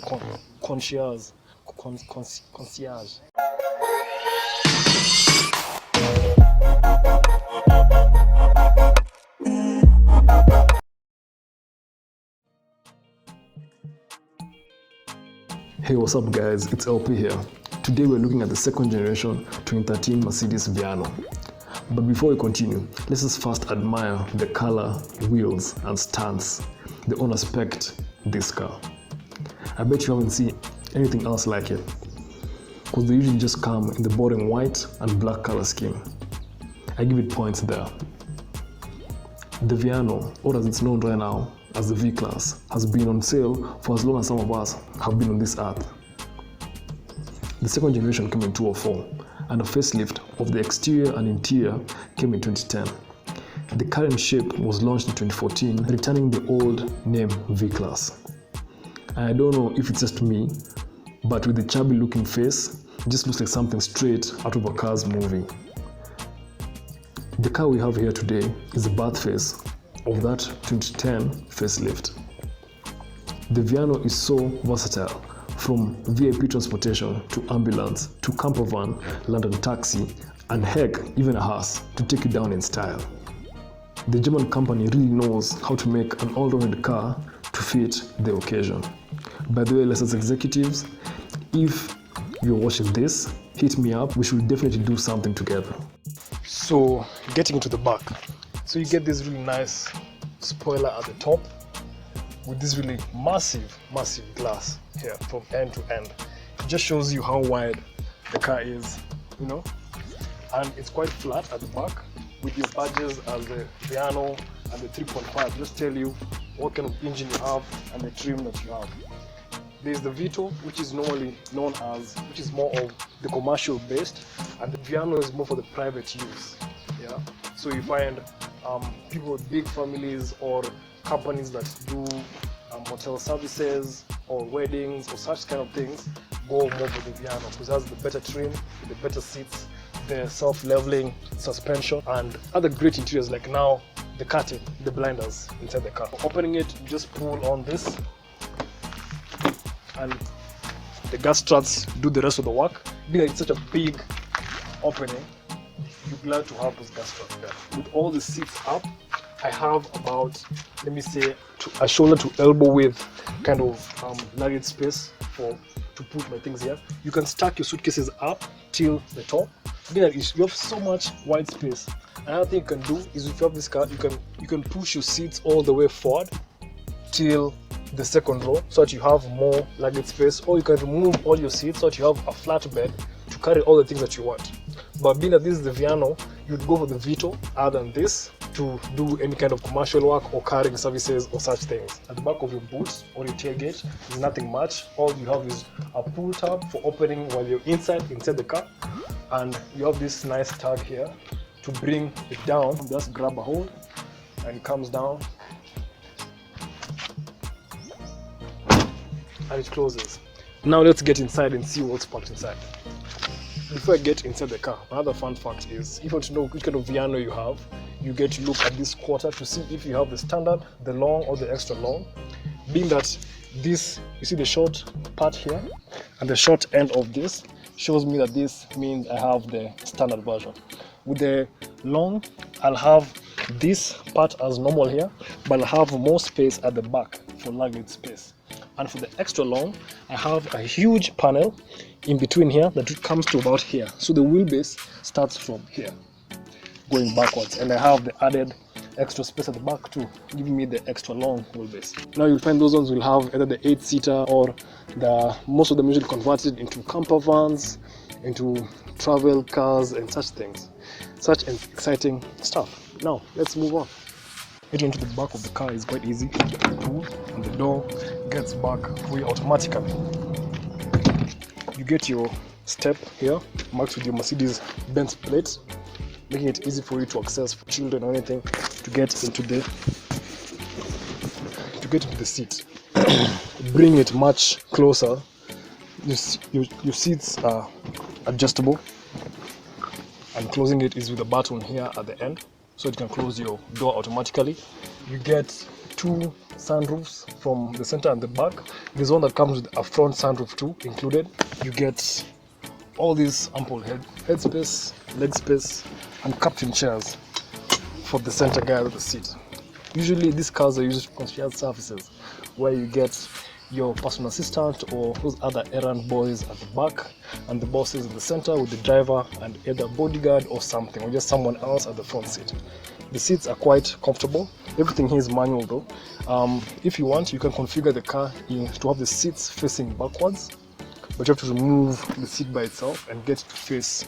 concierge. Concierge. Hey, what's up guys, it's El.P here. Today we're looking at the second generation 2013 Mercedes Viano. But before we continue, let's just first admire the color, wheels and stance the owner spec'd this car. I bet you haven't seen anything else like it, because they usually just come in the boring white and black color scheme. I give it points there. The Viano, or as it's known right now as the V-Class, has been on sale for as long as some of us have been on this earth. The second generation came in 2004, and a facelift of the exterior and interior came in 2010. The current shape was launched in 2014, returning the old name V-Class. And I don't know if it's just me, but with the chubby looking face, it just looks like something straight out of a Cars movie. The car we have here today is the birth face of that 2010 facelift. The Viano is so versatile, from VIP transportation to ambulance to camper van, London taxi, and heck, even a hearse to take you down in style. The German company really knows how to make an all-rounded car to fit the occasion. By the way, Lessons executives, if you're watching this, hit me up. We should definitely do something together. So getting into the back, so you get this really nice spoiler at the top with this really massive glass here from end to end. It just shows you how wide the car is, you know, and it's quite flat at the back with your badges as the Viano and the 3.5 just tell you what kind of engine you have and the trim that you have. There's the Vito, which is normally known as, which is more of the commercial based, and the Viano is more for the private use. Yeah, so you find people with big families or companies that do hotel services or weddings or such kind of things go more for the Viano because it has the better trim, the better seats, the self-leveling suspension, and other great interiors like now the curtain, the blinders inside the car. Opening it, you just pull on this and the gas struts do the rest of the work. Being like such a big opening, you're glad to have those gas struts there. With all the seats up, I have about, let me say, a shoulder to elbow width kind of luggage space to put my things here. You can stack your suitcases up till the top. Again, you have so much white space. Another thing you can do is if you have this car, you can push your seats all the way forward till the second row so that you have more luggage space, or you can remove all your seats so that you have a flat bed to carry all the things that you want. But being that this is the Viano, you'd go for the Vito other than this to do any kind of commercial work or carrying services or such things. At the back of your boot or your tailgate, there's nothing much. All you have is a pull tab for opening while you're inside the car, and you have this nice tag here to bring it down. Just grab a hold and it comes down and it closes. Now let's get inside and see what's packed inside. Before I get inside the car, another fun fact is, if you want to know which kind of Viano you have, you get to look at this quarter to see if you have the standard, the long or the extra long. Being that this, you see the short part here and the short end of this shows me that this means I have the standard version. With the long, I'll have this part as normal here, but I'll have more space at the back for luggage space. And for the extra long, I have a huge panel in between here that comes to about here. So the wheelbase starts from here, going backwards, and I have the added extra space at the back too, giving me the extra long wheelbase. Now you'll find those ones will have either the 8-seater or most of them usually converted into camper vans, into travel cars and such things. Such exciting stuff. Now let's move on. Getting into the back of the car is quite easy. You pull and the door gets back for you automatically. You get your step here marked with your Mercedes-Benz plate, making it easy for you to access for children or anything to get into the seat. Bring it much closer. Your seats are adjustable, and closing it is with a button here at the end, so it can close your door automatically. You get two sunroofs from the center and the back. There's one that comes with a front sunroof too included. You get all these ample head space, leg space, and captain chairs for the center guy of the seat. Usually these cars are used for shared services where you get your personal assistant or those other errand boys at the back and the bosses in the center with the driver and either bodyguard or something, or just someone else at the front seat. The seats are quite comfortable. Everything here is manual though. If you want, you can configure the car to have the seats facing backwards, but you have to remove the seat by itself and get it to face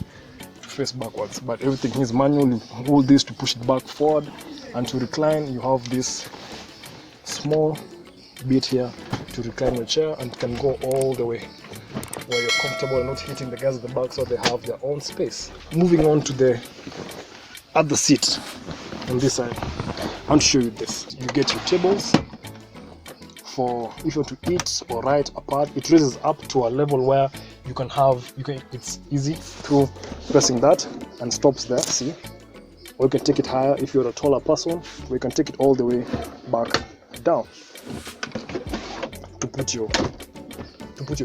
backwards. But everything here is manual. You hold this to push it back forward, and to recline you have this small bit here to recline your chair, and can go all the way where you're comfortable and not hitting the guys at the back, so they have their own space. Moving on to the other seat on this side, I want to show you this. You get your tables for if you want to eat or write apart. It raises up to a level where it's easy through pressing that and stops there, see? Or you can take it higher if you're a taller person, or you can take it all the way back down to put your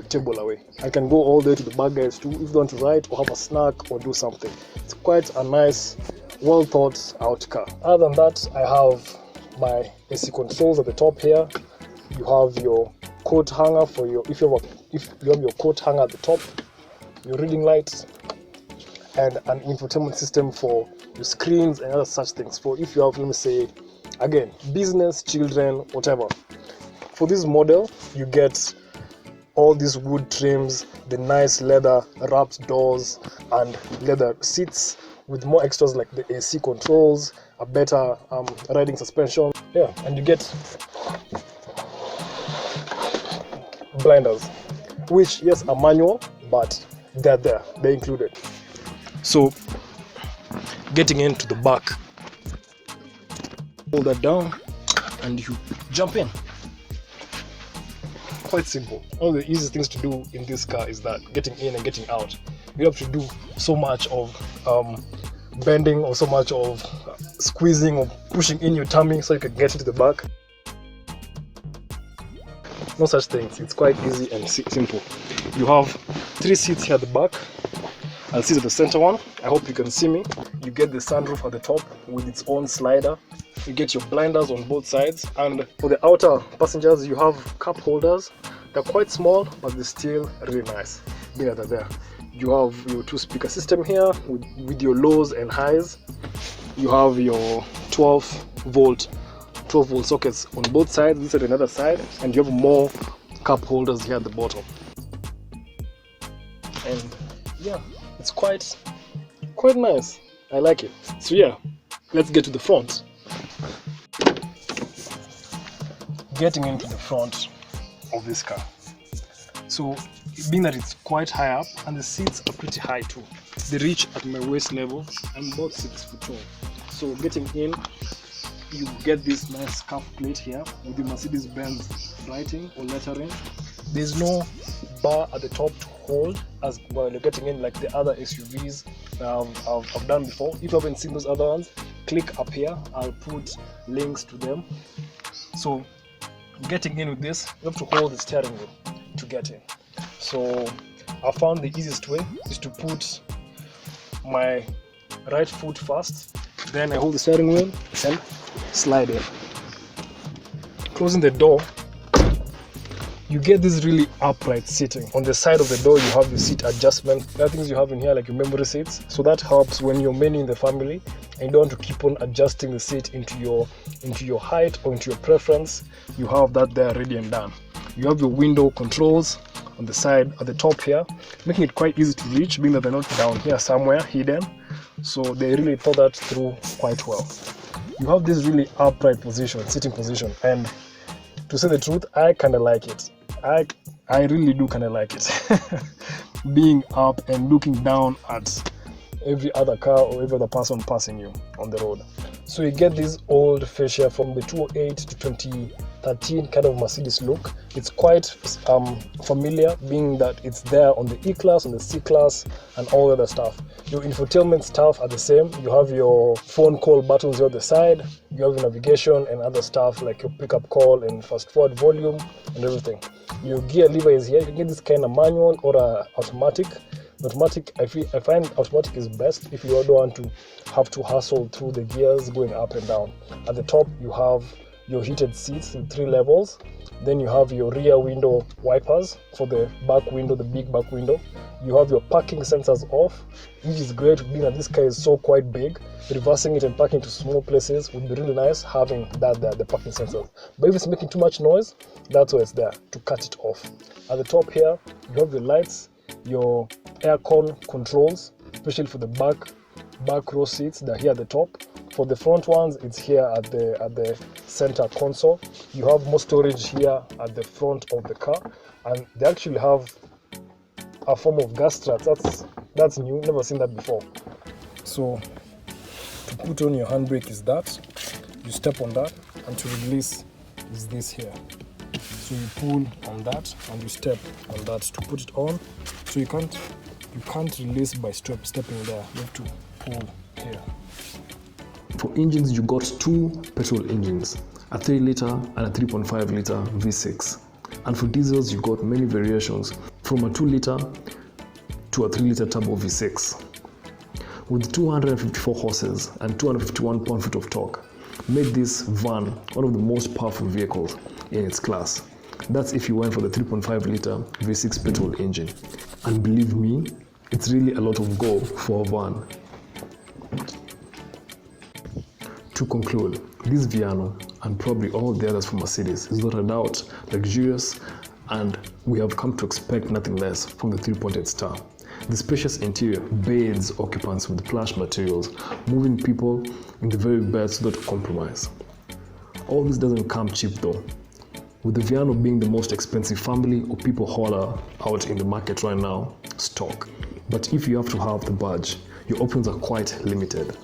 table away. I can go all the way to the back guys too if you want to write or have a snack or do something. It's quite a nice, well thought out car. Other than that, I have my AC controls at the top here. You have your coat hanger for your if you have your coat hanger at the top, your reading lights, and an infotainment system for your screens and other such things. For if you have, let me say, again, business, children, whatever. For this model, you get all these wood trims, the nice leather wrapped doors, and leather seats with more extras like the AC controls, a better riding suspension. Yeah, and you get blinders, which yes are manual, but they're included. So getting into the back, hold that down and you jump in. Quite simple. One of the easiest things to do in this car is that getting in and getting out. You have to do so much of bending or so much of squeezing or pushing in your tummy so you can get into the back. No such things. It's quite easy and simple. You have 3 seats here at the back. I'll sit at the center one. I hope you can see me. You get the sunroof at the top with its own slider. You get your blinders on both sides, and for the outer passengers you have cup holders. They're quite small, but they're still really nice being that they're there. You have your 2-speaker system here with your lows and highs. You have your 12 volt sockets on both sides, this at another side, and you have more cup holders here at the bottom. And yeah, it's quite nice. I like it. So yeah, let's get to the front. Getting into the front of this car. So being that it's quite high up and the seats are pretty high too. They reach at my waist level. I'm about 6 foot tall. So getting in, you get this nice cuff plate here with the Mercedes-Benz writing or lettering. There's no bar at the top to hold as while you're getting in like the other SUVs I've done before. If you haven't seen those other ones, click up here. I'll put links to them. So getting in with this, you have to hold the steering wheel to get in. So I found the easiest way is to put my right foot first, then I hold the steering wheel and slide in. Closing the door, you get this really upright seating. On the side of the door you have the seat adjustment. There are things you have in here like your memory seats, so that helps when you're many in the family and you don't want to keep on adjusting the seat into your height or into your preference. You have that there ready and done. You have your window controls on the side at the top here, making it quite easy to reach, being that they're not down here somewhere hidden. So they really thought that through quite well. You have this really upright position, sitting position, and to say the truth, I kind of like it. I really do kind of like it. Being up and looking down at every other car or every other person passing you on the road. So you get this old fascia from the 208 to 13 kind of Mercedes look. It's quite familiar, being that it's there on the E-Class, on the C-Class, and all the other stuff. Your infotainment stuff are the same. You have your phone call buttons here on the side. You have your navigation and other stuff like your pickup call and fast forward volume and everything. Your gear lever is here. You can get this kind of manual or automatic. Automatic, I find automatic is best if you don't want to have to hustle through the gears going up and down. At the top, you have your heated seats in 3 levels. Then you have your rear window wipers for the back window, the big back window. You have your parking sensors off, which is great being that this car is so quite big. Reversing it and parking to small places would be really nice having that there, the parking sensors. But if it's making too much noise, that's why it's there, to cut it off. At the top here, you have your lights, your aircon controls, especially for the back row seats. They're here at the top. For the front ones, it's here at the center console. You have more storage here at the front of the car, and they actually have a form of gas struts. That's new, never seen that before. So to put on your handbrake is that, you step on that, and to release is this here. So you pull on that and you step on that to put it on. So you can't release by stepping there. You have to pull here. For engines, you got 2 petrol engines, a 3-liter and a 3.5-liter V6. And for diesels, you got many variations, from a 2-liter to a 3-liter turbo V6. With 254 horses and 251 pound-feet of torque, made this van one of the most powerful vehicles in its class. That's if you went for the 3.5-liter V6 petrol engine. And believe me, it's really a lot of go for a van. To conclude, this Viano, and probably all the others from Mercedes, is without a doubt luxurious, and we have come to expect nothing less from the 3.8 Star. The spacious interior bathes occupants with plush materials, moving people in the very best without compromise. All this doesn't come cheap though, with the Viano being the most expensive family or people hauler out in the market right now, stock. But if you have to have the badge, your options are quite limited.